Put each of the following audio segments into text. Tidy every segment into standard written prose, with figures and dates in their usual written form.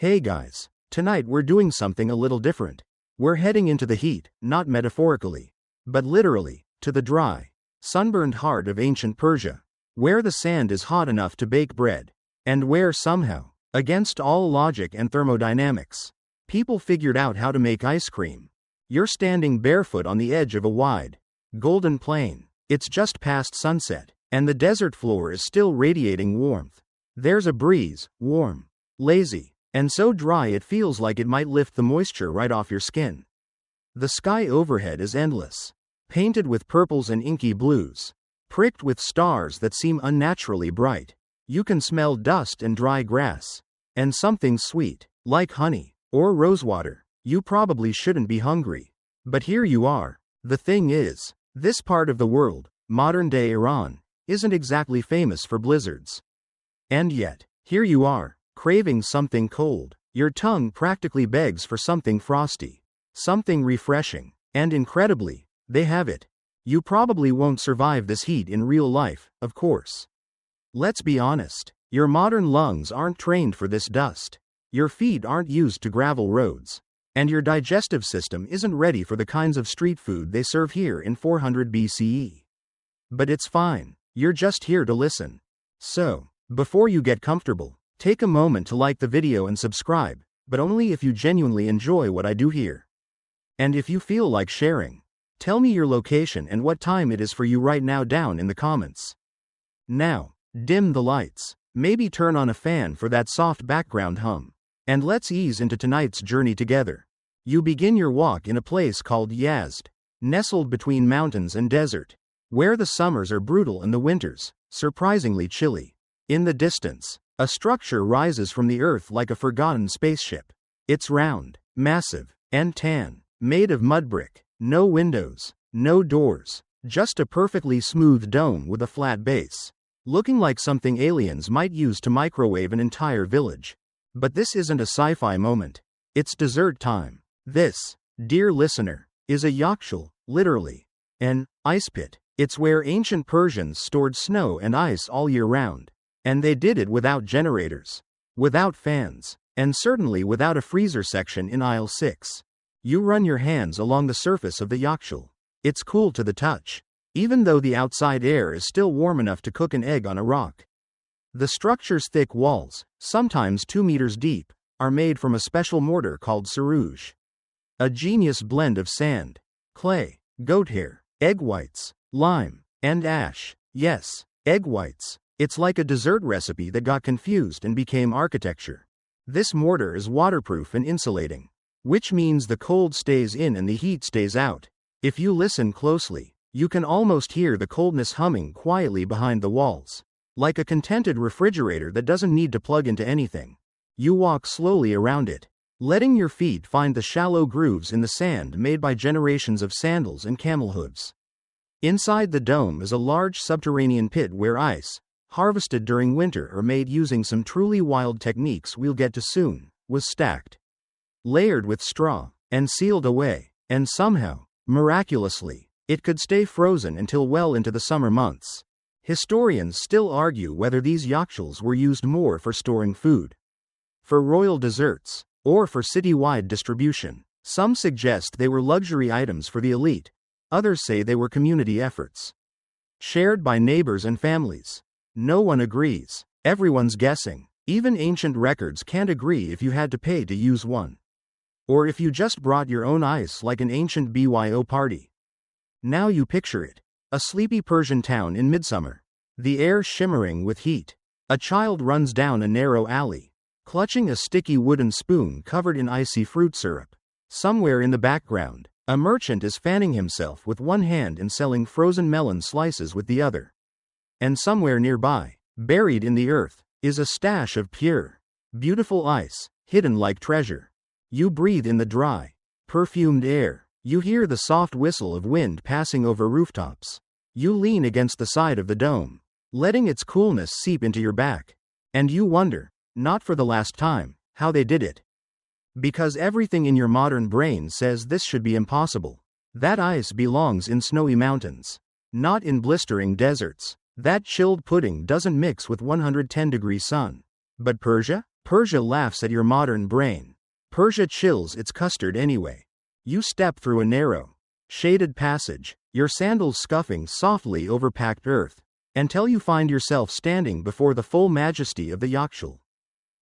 Hey guys, tonight we're doing something a little different. We're heading into the heat, not metaphorically, but literally, to the dry, sunburned heart of ancient Persia, where the sand is hot enough to bake bread, and where somehow, against all logic and thermodynamics, people figured out how to make ice cream. You're standing barefoot on the edge of a wide, golden plain. It's just past sunset, and the desert floor is still radiating warmth. There's a breeze, warm, lazy, and so dry it feels like it might lift the moisture right off your skin. The sky overhead is endless, painted with purples and inky blues, pricked with stars that seem unnaturally bright. You can smell dust and dry grass, and something sweet, like honey, or rosewater. You probably shouldn't be hungry, but here you are. The thing is, this part of the world, modern-day Iran, isn't exactly famous for blizzards. And yet, here you are, craving something cold. Your tongue practically begs for something frosty, something refreshing, and incredibly, they have it. You probably won't survive this heat in real life, of course. Let's be honest, your modern lungs aren't trained for this dust. Your feet aren't used to gravel roads, and your digestive system isn't ready for the kinds of street food they serve here in 400 BCE. But it's fine, you're just here to listen. So, before you get comfortable, take a moment to like the video and subscribe, but only if you genuinely enjoy what I do here. And if you feel like sharing, tell me your location and what time it is for you right now down in the comments. Now, dim the lights, maybe turn on a fan for that soft background hum, and let's ease into tonight's journey together. You begin your walk in a place called Yazd, nestled between mountains and desert, where the summers are brutal and the winters, surprisingly chilly. In the distance, a structure rises from the earth like a forgotten spaceship. It's round, massive, and tan, made of mud brick. No windows, no doors, just a perfectly smooth dome with a flat base, looking like something aliens might use to microwave an entire village. But this isn't a sci-fi moment. It's dessert time. This, dear listener, is a yakshul, literally, an ice pit. It's where ancient Persians stored snow and ice all year round. And they did it without generators, without fans, and certainly without a freezer section in aisle 6. You run your hands along the surface of the yakshul. It's cool to the touch, even though the outside air is still warm enough to cook an egg on a rock. The structure's thick walls, sometimes 2 meters deep, are made from a special mortar called sarouj. A genius blend of sand, clay, goat hair, egg whites, lime, and ash. Yes, egg whites. It's like a dessert recipe that got confused and became architecture. This mortar is waterproof and insulating, which means the cold stays in and the heat stays out. If you listen closely, you can almost hear the coldness humming quietly behind the walls, like a contented refrigerator that doesn't need to plug into anything. You walk slowly around it, letting your feet find the shallow grooves in the sand made by generations of sandals and camel hooves. Inside the dome is a large subterranean pit where ice, harvested during winter or made using some truly wild techniques we'll get to soon, was stacked, layered with straw, and sealed away, and somehow, miraculously, it could stay frozen until well into the summer months. Historians still argue whether these yakshuls were used more for storing food, for royal desserts, or for city-wide distribution. Some suggest they were luxury items for the elite, others say they were community efforts, shared by neighbors and families. No one agrees. Everyone's guessing. Even ancient records can't agree if you had to pay to use one, or if you just brought your own ice like an ancient BYO party. Now you picture it. A sleepy Persian town in midsummer. The air shimmering with heat. A child runs down a narrow alley, clutching a sticky wooden spoon covered in icy fruit syrup. Somewhere in the background, a merchant is fanning himself with one hand and selling frozen melon slices with the other. And somewhere nearby, buried in the earth, is a stash of pure, beautiful ice, hidden like treasure. You breathe in the dry, perfumed air. You hear the soft whistle of wind passing over rooftops. You lean against the side of the dome, letting its coolness seep into your back. And you wonder, not for the last time, how they did it. Because everything in your modern brain says this should be impossible. That ice belongs in snowy mountains, not in blistering deserts. That chilled pudding doesn't mix with 110-degree sun. But Persia? Persia laughs at your modern brain. Persia chills its custard anyway. You step through a narrow, shaded passage, your sandals scuffing softly over packed earth, until you find yourself standing before the full majesty of the Yakshul.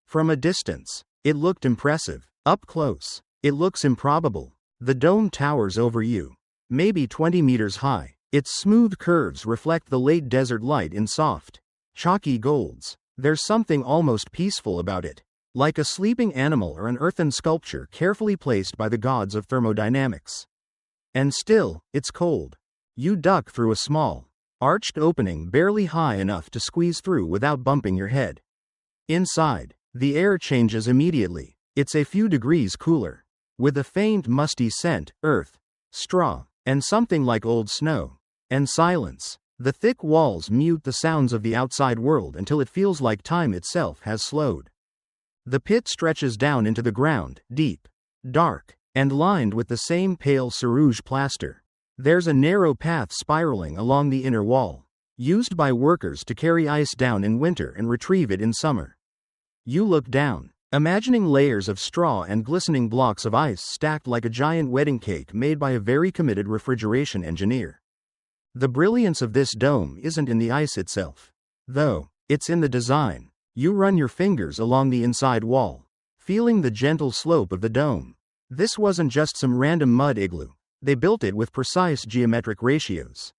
From a distance, it looked impressive. Up close, it looks improbable. The dome towers over you, maybe 20 meters high. Its smooth curves reflect the late desert light in soft, chalky golds. There's something almost peaceful about it, like a sleeping animal or an earthen sculpture carefully placed by the gods of thermodynamics. And still, it's cold. You duck through a small, arched opening barely high enough to squeeze through without bumping your head. Inside, the air changes immediately. It's a few degrees cooler, with a faint musty scent, earth, straw, and something like old snow. And silence. The thick walls mute the sounds of the outside world until it feels like time itself has slowed. The pit stretches down into the ground, deep, dark, and lined with the same pale sarouge plaster. There's a narrow path spiraling along the inner wall, used by workers to carry ice down in winter and retrieve it in summer. You look down, imagining layers of straw and glistening blocks of ice stacked like a giant wedding cake made by a very committed refrigeration engineer. The brilliance of this dome isn't in the ice itself, though. It's in the design. You run your fingers along the inside wall, feeling the gentle slope of the dome. This wasn't just some random mud igloo. They built it with precise geometric ratios.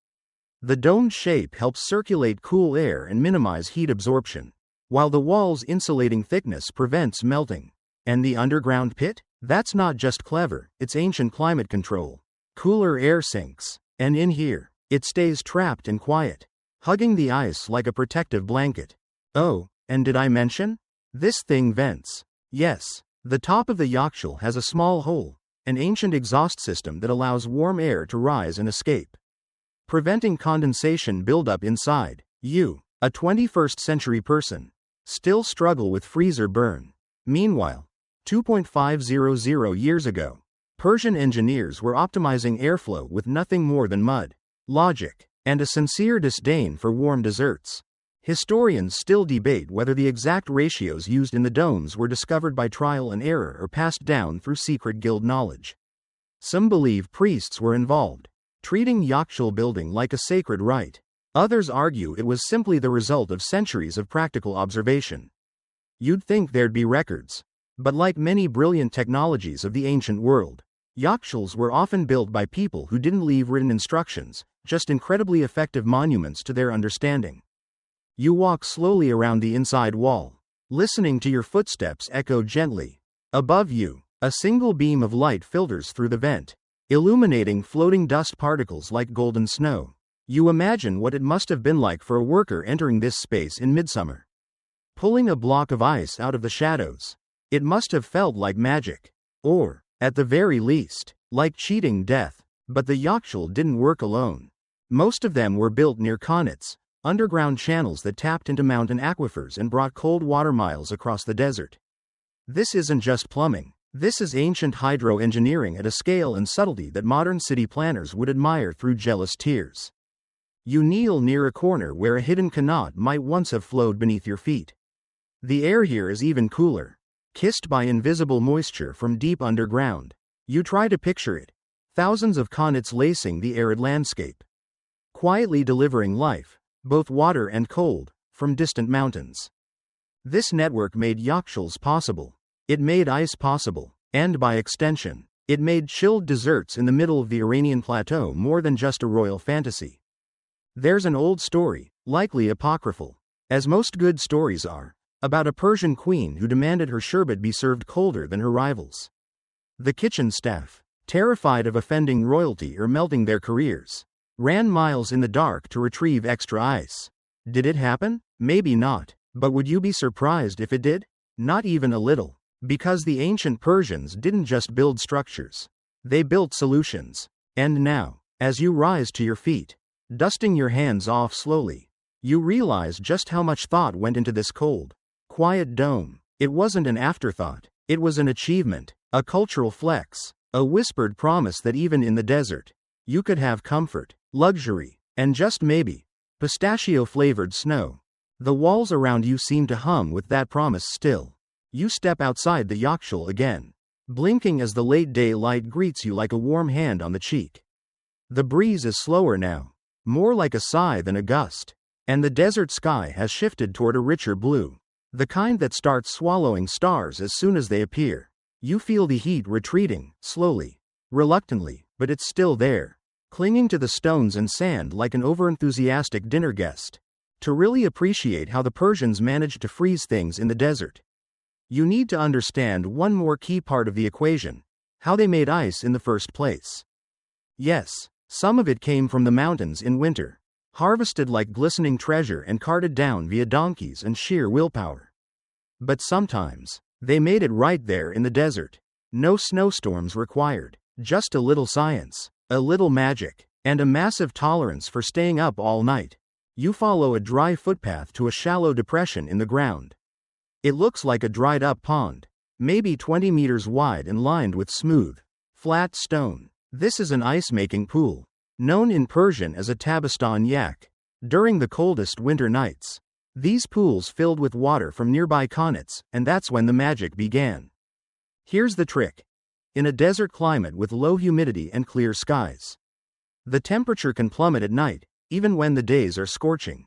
The domed shape helps circulate cool air and minimize heat absorption, while the wall's insulating thickness prevents melting. And the underground pit? That's not just clever, it's ancient climate control. Cooler air sinks, and in here, it stays trapped and quiet, hugging the ice like a protective blanket. Oh, and did I mention? This thing vents. Yes, the top of the Yakshul has a small hole, an ancient exhaust system that allows warm air to rise and escape, preventing condensation buildup inside. You, a 21st century person, still struggle with freezer burn. Meanwhile, 2.500 years ago, Persian engineers were optimizing airflow with nothing more than mud, logic, and a sincere disdain for warm desserts. Historians still debate whether the exact ratios used in the domes were discovered by trial and error or passed down through secret guild knowledge. Some believe priests were involved, treating Yakshul building like a sacred rite. Others argue it was simply the result of centuries of practical observation. You'd think there'd be records, but like many brilliant technologies of the ancient world, Yakshuls were often built by people who didn't leave written instructions, just incredibly effective monuments to their understanding. You walk slowly around the inside wall, listening to your footsteps echo gently. Above you, a single beam of light filters through the vent, illuminating floating dust particles like golden snow. You imagine what it must have been like for a worker entering this space in midsummer, pulling a block of ice out of the shadows. It must have felt like magic, or, at the very least, like cheating death. But the Yakshul didn't work alone. Most of them were built near qanats, underground channels that tapped into mountain aquifers and brought cold water miles across the desert. This isn't just plumbing. This is ancient hydro-engineering at a scale and subtlety that modern city planners would admire through jealous tears. You kneel near a corner where a hidden qanat might once have flowed beneath your feet. The air here is even cooler, kissed by invisible moisture from deep underground. You try to picture it. Thousands of qanats lacing the arid landscape, quietly delivering life, both water and cold, from distant mountains. This network made Yakshuls possible. It made ice possible, and by extension, it made chilled desserts in the middle of the Iranian plateau more than just a royal fantasy. There's an old story, likely apocryphal, as most good stories are, about a Persian queen who demanded her sherbet be served colder than her rivals. The kitchen staff, terrified of offending royalty or melting their careers, ran miles in the dark to retrieve extra ice. Did it happen? Maybe not, but would you be surprised if it did? Not even a little. Because the ancient Persians didn't just build structures. They built solutions. And now, as you rise to your feet, dusting your hands off slowly, you realize just how much thought went into this cold, quiet dome. It wasn't an afterthought. It was an achievement, a cultural flex, a whispered promise that even in the desert, you could have comfort, luxury, and just maybe, pistachio-flavored snow. The walls around you seem to hum with that promise still. You step outside the yakshul again, blinking as the late day light greets you like a warm hand on the cheek. The breeze is slower now, more like a sigh than a gust, and the desert sky has shifted toward a richer blue, the kind that starts swallowing stars as soon as they appear. You feel the heat retreating, slowly, reluctantly, but it's still there, clinging to the stones and sand like an overenthusiastic dinner guest. To really appreciate how the Persians managed to freeze things in the desert, you need to understand one more key part of the equation: how they made ice in the first place. Yes, some of it came from the mountains in winter, harvested like glistening treasure and carted down via donkeys and sheer willpower. But sometimes, they made it right there in the desert. No snowstorms required, just a little science, a little magic, and a massive tolerance for staying up all night. You follow a dry footpath to a shallow depression in the ground. It looks like a dried-up pond, maybe 20 meters wide and lined with smooth, flat stone. This is an ice-making pool, known in Persian as a tabastan yak. During the coldest winter nights, these pools filled with water from nearby qanats, and that's when the magic began. Here's the trick. In a desert climate with low humidity and clear skies, the temperature can plummet at night, even when the days are scorching.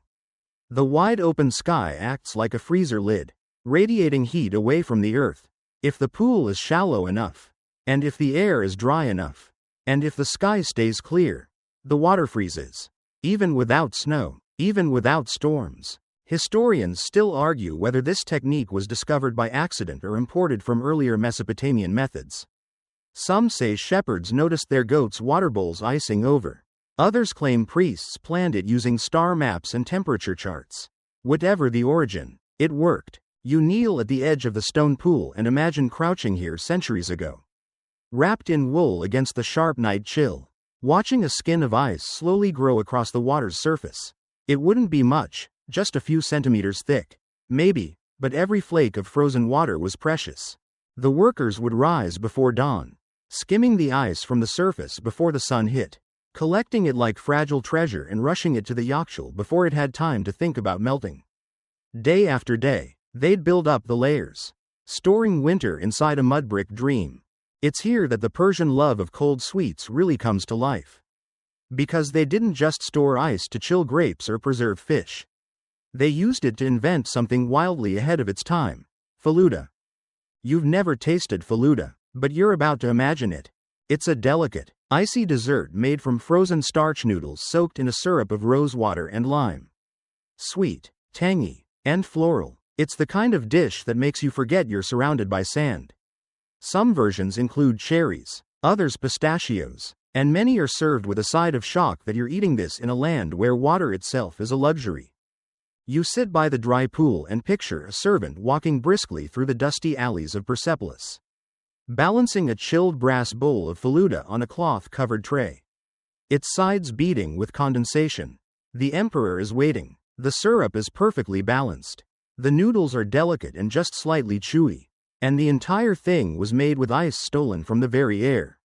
The wide-open sky acts like a freezer lid, radiating heat away from the earth. If the pool is shallow enough, and if the air is dry enough, and if the sky stays clear, the water freezes. Even without snow, even without storms. Historians still argue whether this technique was discovered by accident or imported from earlier Mesopotamian methods. Some say shepherds noticed their goats' water bowls icing over. Others claim priests planned it using star maps and temperature charts. Whatever the origin, it worked. You kneel at the edge of the stone pool and imagine crouching here centuries ago, wrapped in wool against the sharp night chill, watching a skin of ice slowly grow across the water's surface. It wouldn't be much, just a few centimeters thick, maybe, but every flake of frozen water was precious. The workers would rise before dawn, skimming the ice from the surface before the sun hit, collecting it like fragile treasure and rushing it to the yakshul before it had time to think about melting. Day after day, they'd build up the layers, storing winter inside a mud-brick dream. It's here that the Persian love of cold sweets really comes to life. Because they didn't just store ice to chill grapes or preserve fish. They used it to invent something wildly ahead of its time: faluda. You've never tasted faluda, but you're about to imagine it. It's a delicate, icy dessert made from frozen starch noodles soaked in a syrup of rose water and lime. Sweet, tangy, and floral. It's the kind of dish that makes you forget you're surrounded by sand. Some versions include cherries, others pistachios, and many are served with a side of shock that you're eating this in a land where water itself is a luxury. You sit by the dry pool and picture a servant walking briskly through the dusty alleys of Persepolis, balancing a chilled brass bowl of faluda on a cloth-covered tray, its sides beating with condensation. The emperor is waiting. The syrup is perfectly balanced. The noodles are delicate and just slightly chewy, and the entire thing was made with ice stolen from the very air.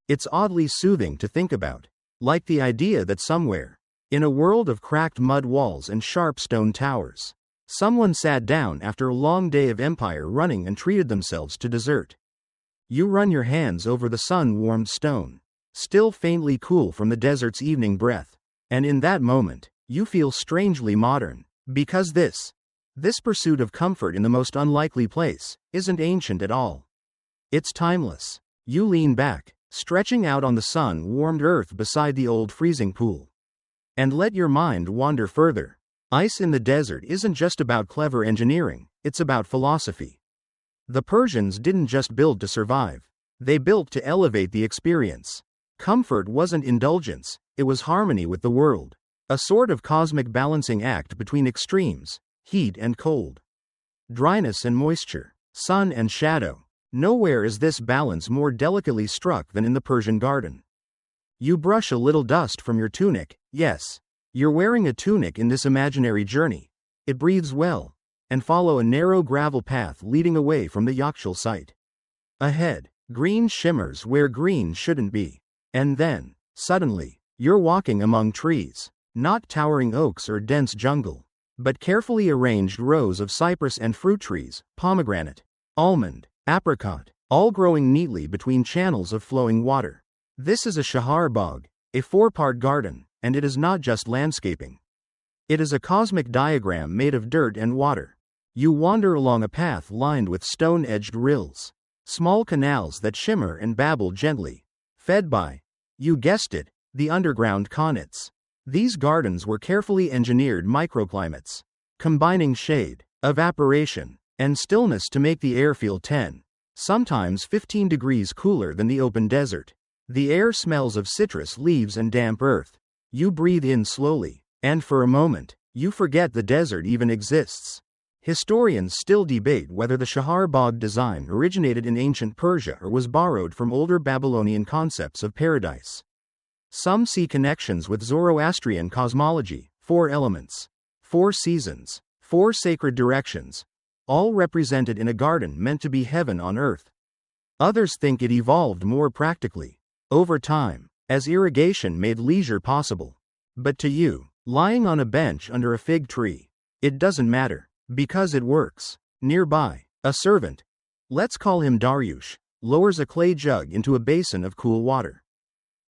It's oddly soothing to think about, like the idea that somewhere, in a world of cracked mud walls and sharp stone towers, someone sat down after a long day of empire running and treated themselves to dessert. You run your hands over the sun-warmed stone, still faintly cool from the desert's evening breath, and in that moment, you feel strangely modern, because this pursuit of comfort in the most unlikely place isn't ancient at all. It's timeless. You lean back, stretching out on the sun-warmed earth beside the old freezing pool, and let your mind wander further. Ice in the desert isn't just about clever engineering, it's about philosophy. The Persians didn't just build to survive. They built to elevate the experience. Comfort wasn't indulgence, it was harmony with the world. A sort of cosmic balancing act between extremes: heat and cold, dryness and moisture, sun and shadow. Nowhere is this balance more delicately struck than in the Persian garden. You brush a little dust from your tunic. Yes, you're wearing a tunic in this imaginary journey. It breathes well, and follow a narrow gravel path leading away from the yakshul site. Ahead, green shimmers where green shouldn't be. And then, suddenly, you're walking among trees, not towering oaks or dense jungle, but carefully arranged rows of cypress and fruit trees, pomegranate, almond, apricot, all growing neatly between channels of flowing water. This is a shahar bagh, a four-part garden, and it is not just landscaping. It is a cosmic diagram made of dirt and water. You wander along a path lined with stone-edged rills, small canals that shimmer and babble gently, fed by, you guessed it, the underground conets. These gardens were carefully engineered microclimates, combining shade, evaporation, and stillness to make the air feel 10, sometimes 15 degrees cooler than the open desert. The air smells of citrus leaves and damp earth. You breathe in slowly, and for a moment, you forget the desert even exists. Historians still debate whether the Shahar Bagh design originated in ancient Persia or was borrowed from older Babylonian concepts of paradise. Some see connections with Zoroastrian cosmology, 4 elements, 4 seasons, 4 sacred directions, all represented in a garden meant to be heaven on earth. Others think it evolved more practically, over time, as irrigation made leisure possible. But to you, lying on a bench under a fig tree, it doesn't matter, because it works. Nearby, a servant, let's call him Daryush, lowers a clay jug into a basin of cool water.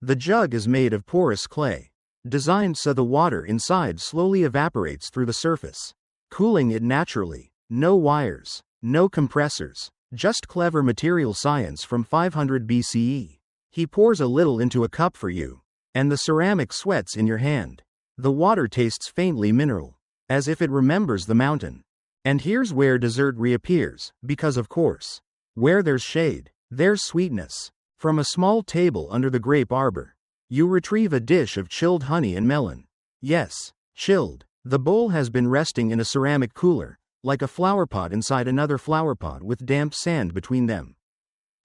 The jug is made of porous clay, designed so the water inside slowly evaporates through the surface, cooling it naturally. No wires, no compressors, just clever material science from 500 BCE. He pours a little into a cup for you, and the ceramic sweats in your hand. The water tastes faintly mineral, as if it remembers the mountain. And here's where dessert reappears, because of course, where there's shade, there's sweetness. From a small table under the grape arbor, you retrieve a dish of chilled honey and melon. Yes, chilled. The bowl has been resting in a ceramic cooler, like a flowerpot inside another flowerpot with damp sand between them.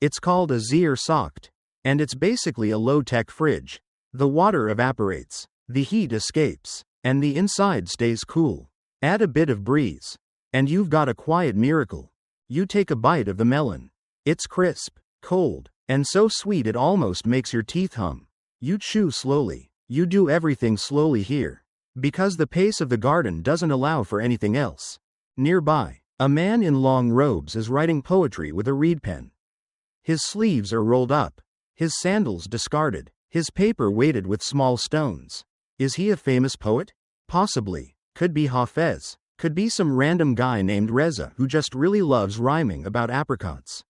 It's called a zir sokt, and it's basically a low-tech fridge. The water evaporates, the heat escapes, and the inside stays cool. Add a bit of breeze, and you've got a quiet miracle. You take a bite of the melon. It's crisp, cold, and so sweet it almost makes your teeth hum. You chew slowly. You do everything slowly here, because the pace of the garden doesn't allow for anything else. Nearby, a man in long robes is writing poetry with a reed pen. His sleeves are rolled up, his sandals discarded, his paper weighted with small stones. Is he a famous poet? Possibly. Could be Hafez. Could be some random guy named Reza who just really loves rhyming about apricots.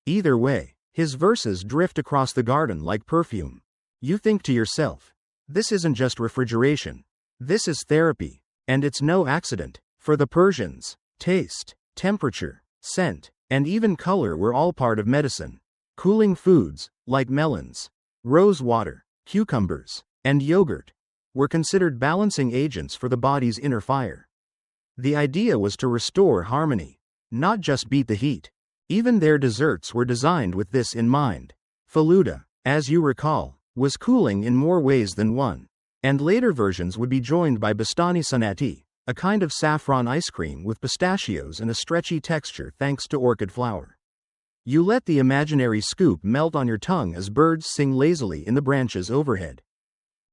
Either way, his verses drift across the garden like perfume. You think to yourself, this isn't just refrigeration. This is therapy. And it's no accident. For the Persians, taste, temperature, scent, and even color were all part of medicine. Cooling foods, like melons, rose water, cucumbers, and yogurt, were considered balancing agents for the body's inner fire. The idea was to restore harmony, not just beat the heat. Even their desserts were designed with this in mind. Faluda, as you recall, was cooling in more ways than one, and later versions would be joined by Bastani Sanati, a kind of saffron ice cream with pistachios and a stretchy texture thanks to orchid flower. You let the imaginary scoop melt on your tongue as birds sing lazily in the branches overhead.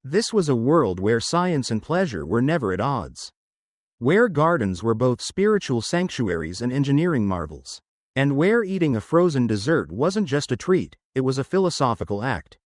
This was a world where science and pleasure were never at odds. Where gardens were both spiritual sanctuaries and engineering marvels. And where eating a frozen dessert wasn't just a treat, it was a philosophical act.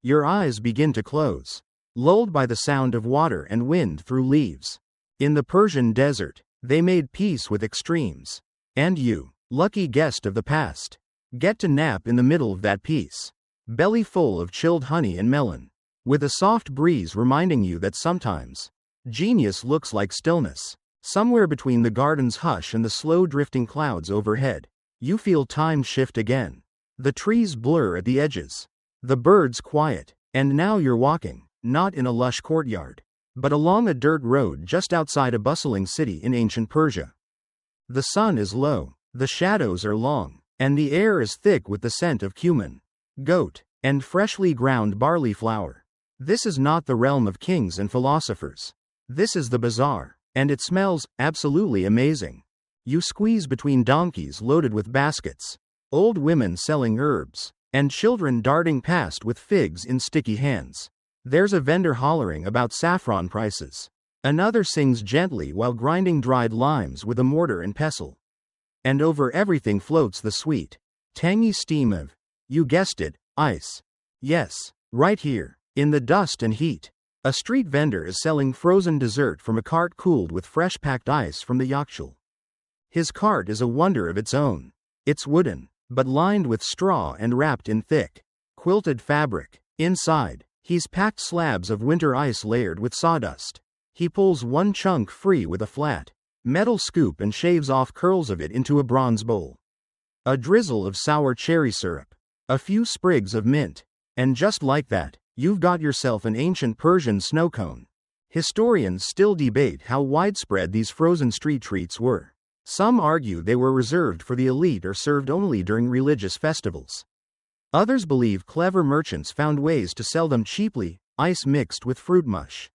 Your eyes begin to close, lulled by the sound of water and wind through leaves. In the Persian desert, they made peace with extremes. And you, lucky guest of the past, get to nap in the middle of that peace, belly full of chilled honey and melon, with a soft breeze reminding you that sometimes, genius looks like stillness. Somewhere between the garden's hush and the slow drifting clouds overhead, you feel time shift again. The trees blur at the edges, the birds quiet, and now you're walking, not in a lush courtyard, but along a dirt road just outside a bustling city in ancient Persia. The sun is low, the shadows are long, and the air is thick with the scent of cumin, goat, and freshly ground barley flour. This is not the realm of kings and philosophers. This is the bazaar, and it smells absolutely amazing. You squeeze between donkeys loaded with baskets, old women selling herbs, and children darting past with figs in sticky hands. There's a vendor hollering about saffron prices. Another sings gently while grinding dried limes with a mortar and pestle. And over everything floats the sweet, tangy steam of, you guessed it, ice. Yes, right here, in the dust and heat. A street vendor is selling frozen dessert from a cart cooled with fresh packed ice from the Yakshul. His cart is a wonder of its own. It's wooden, but lined with straw and wrapped in thick, quilted fabric. Inside, he's packed slabs of winter ice layered with sawdust. He pulls one chunk free with a flat, metal scoop and shaves off curls of it into a bronze bowl. A drizzle of sour cherry syrup, a few sprigs of mint, and just like that, you've got yourself an ancient Persian snow cone. Historians still debate how widespread these frozen street treats were. Some argue they were reserved for the elite or served only during religious festivals. Others believe clever merchants found ways to sell them cheaply, ice mixed with fruit mush,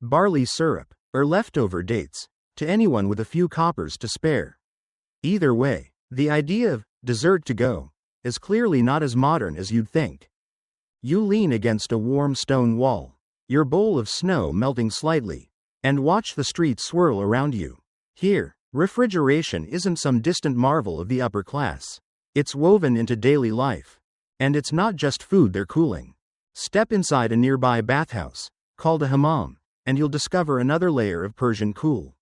barley syrup, or leftover dates, to anyone with a few coppers to spare. Either way, the idea of dessert to go is clearly not as modern as you'd think. You lean against a warm stone wall, your bowl of snow melting slightly, and watch the street swirl around you. Here, refrigeration isn't some distant marvel of the upper class. It's woven into daily life. And it's not just food they're cooling. Step inside a nearby bathhouse, called a hammam, and you'll discover another layer of Persian cool.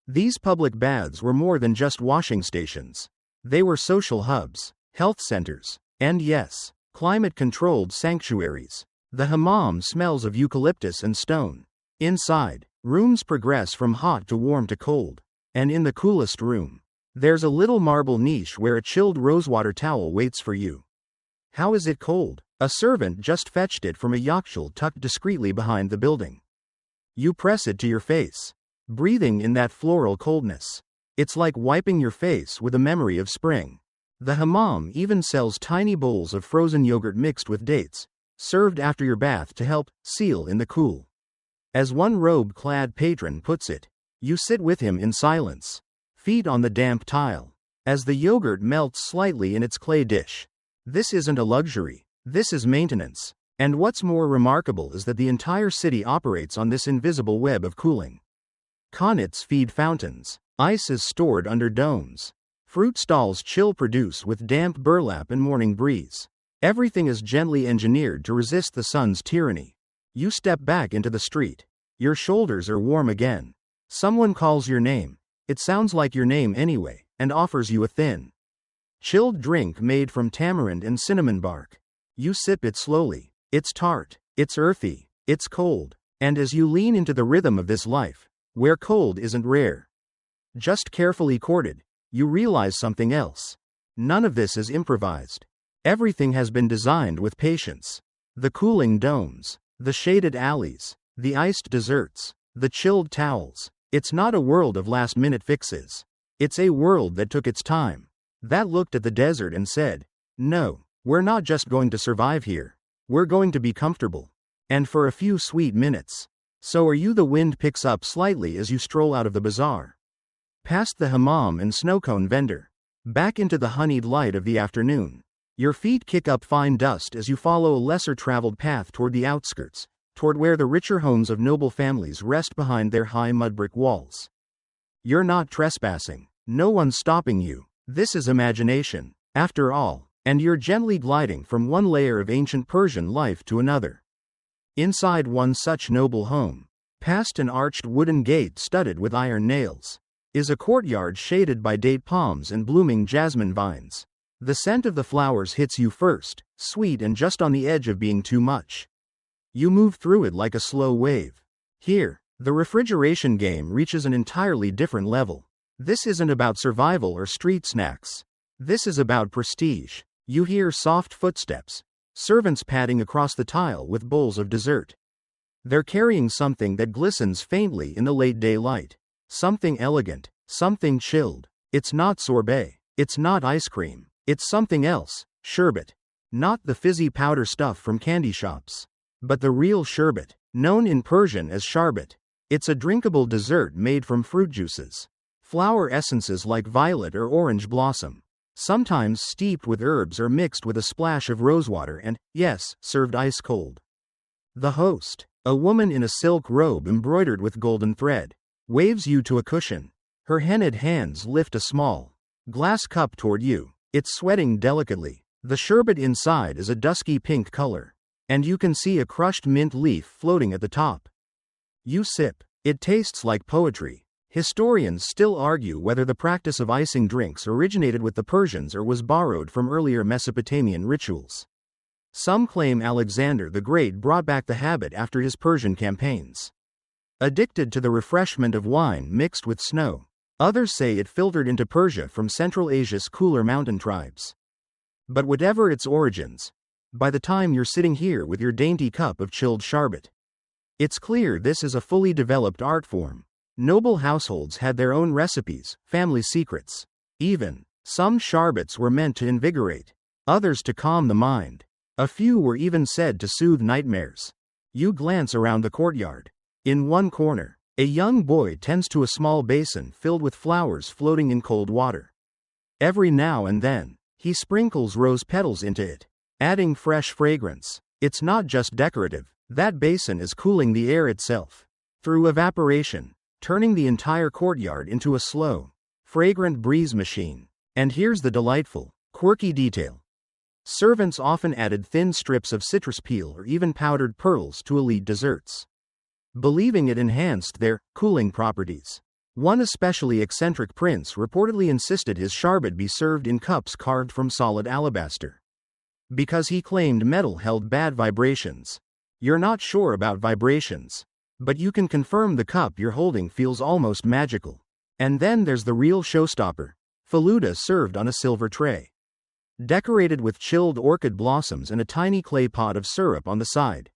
These public baths were more than just washing stations. They were social hubs, health centers, and yes, climate-controlled sanctuaries. The hammam smells of eucalyptus and stone. Inside, rooms progress from hot to warm to cold. And in the coolest room, there's a little marble niche where a chilled rosewater towel waits for you. How is it cold? A servant just fetched it from a yakshul tucked discreetly behind the building. You press it to your face, breathing in that floral coldness. It's like wiping your face with a memory of spring. The hammam even sells tiny bowls of frozen yogurt mixed with dates, served after your bath to help seal in the cool. As one robe-clad patron puts it, you sit with him in silence, feet on the damp tile, as the yogurt melts slightly in its clay dish. This isn't a luxury, this is maintenance. And what's more remarkable is that the entire city operates on this invisible web of cooling. Connaughts feed fountains, ice is stored under domes, fruit stalls chill produce with damp burlap and morning breeze. Everything is gently engineered to resist the sun's tyranny. You step back into the street. Your shoulders are warm again. Someone calls your name. It sounds like your name anyway, and offers you a thin, chilled drink made from tamarind and cinnamon bark. You sip it slowly. It's tart, it's earthy, it's cold. And as you lean into the rhythm of this life, where cold isn't rare, just carefully courted, you realize something else. None of this is improvised. Everything has been designed with patience. The cooling domes, the shaded alleys, the iced desserts, the chilled towels. It's not a world of last-minute fixes. It's a world that took its time, that looked at the desert and said, no, we're not just going to survive here. We're going to be comfortable. And for a few sweet minutes. So are you. The wind picks up slightly as you stroll out of the bazaar, past the hammam and snow cone vendor, back into the honeyed light of the afternoon. Your feet kick up fine dust as you follow a lesser-traveled path toward the outskirts, toward where the richer homes of noble families rest behind their high mud-brick walls. You're not trespassing. No one's stopping you. This is imagination, after all, and you're gently gliding from one layer of ancient Persian life to another. Inside one such noble home, past an arched wooden gate studded with iron nails, is a courtyard shaded by date palms and blooming jasmine vines. The scent of the flowers hits you first, sweet and just on the edge of being too much. You move through it like a slow wave. Here, the refrigeration game reaches an entirely different level. This isn't about survival or street snacks. This is about prestige. You hear soft footsteps, servants padding across the tile with bowls of dessert. They're carrying something that glistens faintly in the late daylight. Something elegant, something chilled. It's not sorbet. It's not ice cream. It's something else, sherbet. Not the fizzy powder stuff from candy shops, but the real sherbet, known in Persian as sharbet. It's a drinkable dessert made from fruit juices, flower essences like violet or orange blossom, sometimes steeped with herbs or mixed with a splash of rosewater and, yes, served ice cold. The host, a woman in a silk robe embroidered with golden thread, waves you to a cushion. Her henna'd hands lift a small, Glass cup toward you. It's sweating delicately. The sherbet inside is a dusky pink color. And you can see a crushed mint leaf floating at the top. You sip. It tastes like poetry. Historians still argue whether the practice of icing drinks originated with the Persians or was borrowed from earlier Mesopotamian rituals. Some claim Alexander the Great brought back the habit after his Persian campaigns. Addicted to the refreshment of wine mixed with snow, others say it filtered into Persia from Central Asia's cooler mountain tribes. But whatever its origins, by the time you're sitting here with your dainty cup of chilled sherbet, it's clear this is a fully developed art form. Noble households had their own recipes, family secrets. Even, some sherbets were meant to invigorate, others to calm the mind. A few were even said to soothe nightmares. You glance around the courtyard. In one corner, a young boy tends to a small basin filled with flowers floating in cold water. Every now and then, he sprinkles rose petals into it, adding fresh fragrance. It's not just decorative, that basin is cooling the air itself. Through evaporation, turning the entire courtyard into a slow, fragrant breeze machine. And here's the delightful, quirky detail. Servants often added thin strips of citrus peel or even powdered pearls to elite desserts, believing it enhanced their cooling properties. One especially eccentric prince reportedly insisted his sherbet be served in cups carved from solid alabaster, because he claimed metal held bad vibrations. You're not sure about vibrations, but you can confirm the cup you're holding feels almost magical. And then there's the real showstopper, faluda served on a silver tray, decorated with chilled orchid blossoms and a tiny clay pot of syrup on the side.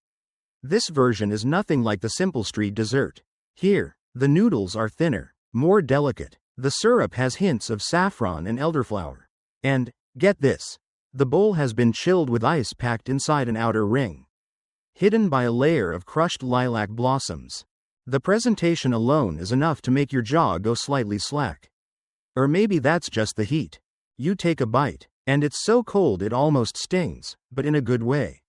This version is nothing like the simple street dessert. Here, the noodles are thinner, more delicate. The syrup has hints of saffron and elderflower. And, get this, the bowl has been chilled with ice packed inside an outer ring, hidden by a layer of crushed lilac blossoms. The presentation alone is enough to make your jaw go slightly slack. Or maybe that's just the heat. You take a bite, and it's so cold it almost stings, but in a good way.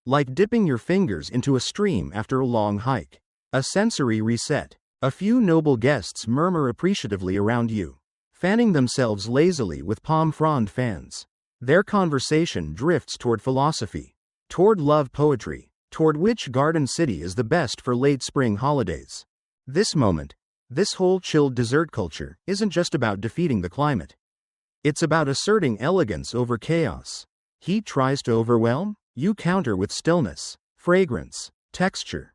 Like dipping your fingers into a stream after a long hike. A sensory reset. A few noble guests murmur appreciatively around you, fanning themselves lazily with palm frond fans. Their conversation drifts toward philosophy, toward love poetry, toward which garden city is the best for late spring holidays. This moment, this whole chilled dessert culture, isn't just about defeating the climate. It's about asserting elegance over chaos. Heat tries to overwhelm, you counter with stillness, fragrance, texture,